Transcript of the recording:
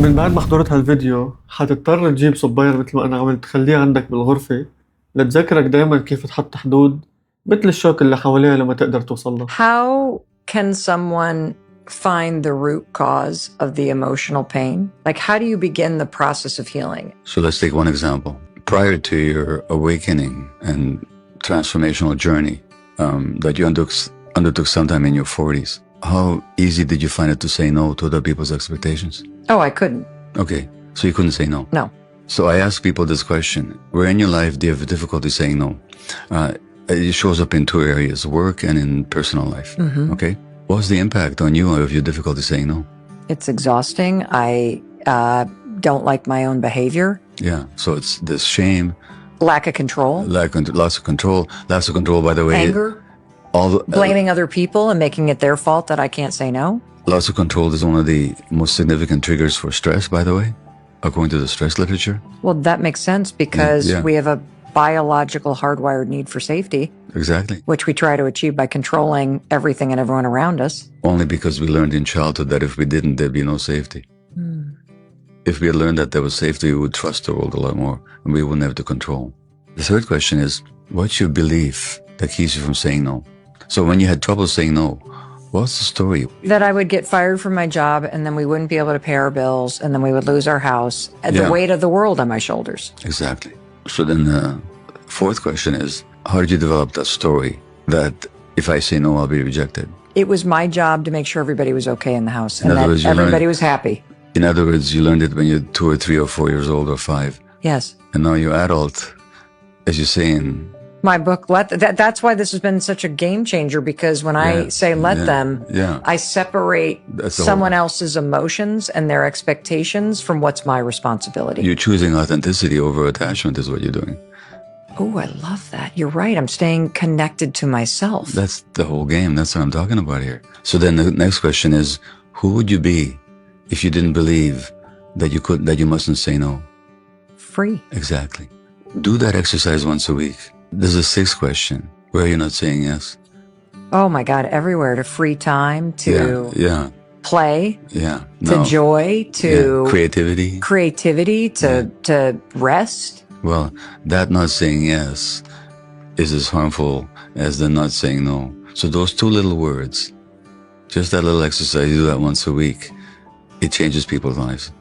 من بعد ما حضرت هالفيديو حتضطر تجيب صباير مثل ما أنا عملت تخليه عندك بالغرفة لتذكرك دايما كيف تحط حدود مثل الشوك اللي حواليها لما تقدر توصلها. How can someone find the root cause of the emotional pain? Like, how do you begin the process of healing? So let's take one example. Prior to your awakening and transformational journey that you undertook sometime in your 40s, how easy did you find it to say no to other people's expectations? Oh, I couldn't. Okay, so you couldn't say no. No. So I ask people this question: where in your life do you have difficulty saying no? It shows up in two areas: work and in personal life. Mm-hmm. Okay, what's the impact on you of your difficulty saying no? It's exhausting. I don't like my own behavior. Yeah, so it's this shame, Lack of control. loss of control. Loss of control, by the way. Anger. All Blaming other people and making it their fault that I can't say no. Loss of control is one of the most significant triggers for stress, by the way, according to the stress literature. Well, that makes sense because Yeah. we have a biological hardwired need for safety, Exactly. which we try to achieve by controlling everything and everyone around us. Only because we learned in childhood that if we didn't, there'd be no safety. If we had learned that there was safety, we would trust the world a lot more and we wouldn't have the control. The third question is, what's your belief that keeps you from saying no? So when you had trouble saying no, what's the story? That I would get fired from my job and then we wouldn't be able to pay our bills and then we would lose our house. Yeah. The weight of the world on my shoulders. Exactly. So then the fourth question is, how did you develop that story that if I say no, I'll be rejected? It was my job to make sure everybody was okay in the house In and other that words, you everybody learned- was happy. In other words, you learned it when you're 2 or 3 or 4 years old or 5. Yes. And now you're adult, as you're saying. My book, that's why this has been such a game changer, because when I say let them, I separate someone else's emotions and their expectations from what's my responsibility. You're choosing authenticity over attachment is what you're doing. Oh, I love that. You're right. I'm staying connected to myself. That's the whole game. That's what I'm talking about here. So then the next question is, who would you be if you didn't believe that you mustn't say no? Free. Exactly. Do that exercise once a week. There's a sixth question. Where you're not saying yes. Oh my God, everywhere, to free time, to play, to joy, to creativity, to rest. Well, that not saying yes is as harmful as the not saying no. So those two little words, just that little exercise, you do that once a week, it changes people's lives.